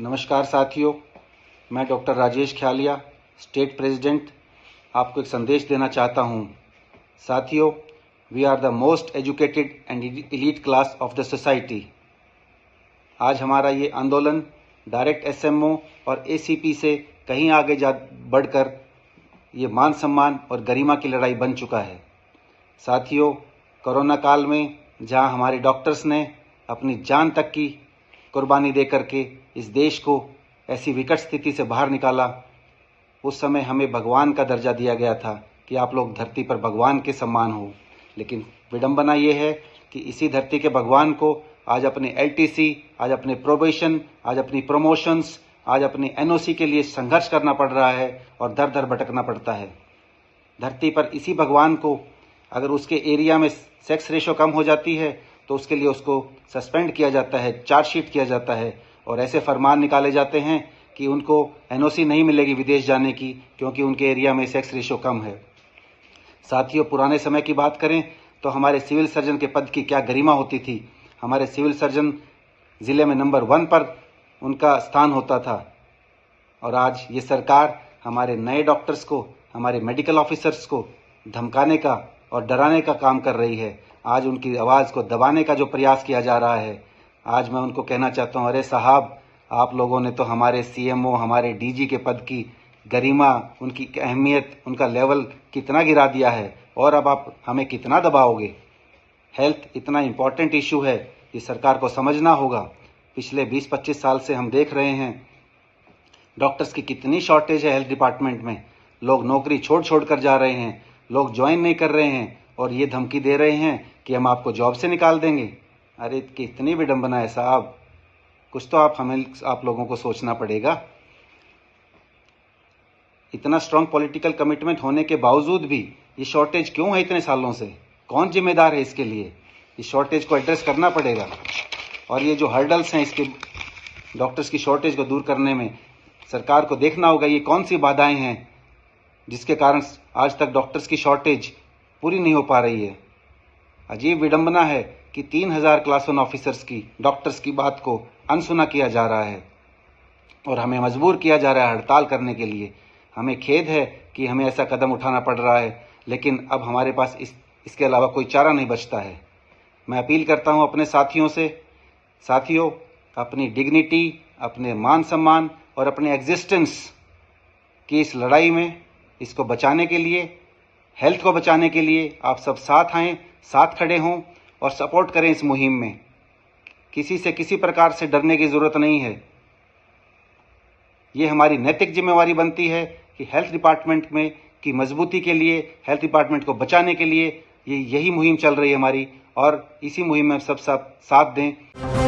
नमस्कार साथियों, मैं doctor Rajesh Khyalia, state president, आपको एक संदेश देना चाहता हूँ। साथियों, we are the most educated and elite class of the society. आज हमारा ये आंदोलन डायरेक्ट एसएमओ और एसीपी से कहीं आगे बढ़कर ये मान सम्मान और गरिमा की लड़ाई बन चुका है। साथियों, कोरोना काल में जहाँ हमारे डॉक्टर्स ने अपनी जान तक की कुर्बानी दे करके इस देश को ऐसी विकट स्थिति से बाहर निकाला, उस समय हमें भगवान का दर्जा दिया गया था कि आप लोग धरती पर भगवान के समान हो। लेकिन विडंबना ये है कि इसी धरती के भगवान को आज अपने एलटीसी, आज अपने प्रोबेशन, आज अपनी प्रमोशंस, आज अपने एनओसी के लिए संघर्ष करना पड़ रहा है और दर दर भटकना पड़ता है। धरती पर इसी भगवान को अगर उसके एरिया में सेक्स रेशो कम हो जाती है तो उसके लिए उसको सस्पेंड किया जाता है, चार्जशीट किया जाता है और ऐसे फरमान निकाले जाते हैं कि उनको एनओसी नहीं मिलेगी विदेश जाने की, क्योंकि उनके एरिया में सेक्स रेशो कम है। साथियों, पुराने समय की बात करें तो हमारे सिविल सर्जन के पद की क्या गरिमा होती थी। हमारे सिविल सर्जन ज़िले में नंबर 1 पर उनका स्थान होता था। और आज ये सरकार हमारे नए डॉक्टर्स को, हमारे मेडिकल ऑफिसर्स को धमकाने का और डराने का काम कर रही है। आज उनकी आवाज़ को दबाने का जो प्रयास किया जा रहा है, आज मैं उनको कहना चाहता हूँ, अरे साहब, आप लोगों ने तो हमारे सीएमओ, हमारे डीजी के पद की गरिमा, उनकी अहमियत, उनका लेवल कितना गिरा दिया है और अब आप हमें कितना दबाओगे। हेल्थ इतना इम्पॉर्टेंट इशू है, ये सरकार को समझना होगा। पिछले 20-25 साल से हम देख रहे हैं डॉक्टर्स की कितनी शॉर्टेज है हेल्थ डिपार्टमेंट में। लोग नौकरी छोड़ कर जा रहे हैं, लोग ज्वाइन नहीं कर रहे हैं और ये धमकी दे रहे हैं कि हम आपको जॉब से निकाल देंगे। अरे कितनी विडंबना है साहब, कुछ तो आप लोगों को सोचना पड़ेगा। इतना स्ट्रांग पॉलिटिकल कमिटमेंट होने के बावजूद भी ये शॉर्टेज क्यों है इतने सालों से? कौन जिम्मेदार है इसके लिए? इस शॉर्टेज को एड्रेस करना पड़ेगा। और ये जो हर्डल्स हैं इसके डॉक्टर्स की शॉर्टेज को दूर करने में, सरकार को देखना होगा ये कौन सी बाधाएं हैं जिसके कारण आज तक डॉक्टर्स की शॉर्टेज पूरी नहीं हो पा रही है। अजीब विडंबना है कि 3000 क्लास 1 ऑफिसर्स की, डॉक्टर्स की बात को अनसुना किया जा रहा है और हमें मजबूर किया जा रहा है हड़ताल करने के लिए। हमें खेद है कि हमें ऐसा कदम उठाना पड़ रहा है, लेकिन अब हमारे पास इसके अलावा कोई चारा नहीं बचता है। मैं अपील करता हूं अपने साथियों से, साथियों, अपनी डिग्निटी, अपने मान सम्मान और अपने एग्जिस्टेंस की इस लड़ाई में, इसको बचाने के लिए, हेल्थ को बचाने के लिए आप सब साथ आएं, साथ खड़े हों और सपोर्ट करें इस मुहिम में। किसी से किसी प्रकार से डरने की ज़रूरत नहीं है। ये हमारी नैतिक जिम्मेवारी बनती है कि हेल्थ डिपार्टमेंट में की मजबूती के लिए, हेल्थ डिपार्टमेंट को बचाने के लिए यही मुहिम चल रही है हमारी, और इसी मुहिम में सब साथ दें।